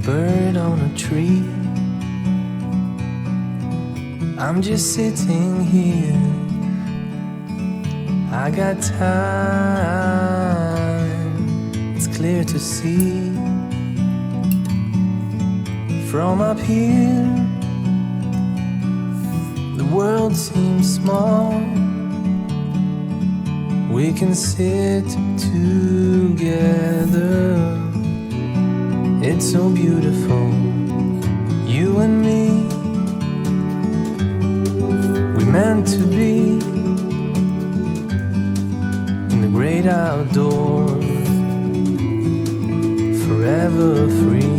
bird on a tree. I'm just sitting here, I got time, it's clear to see. From up here, the world seems small. We can sit together, it's so beautiful, you and me. We meant to be in the great outdoors, forever free.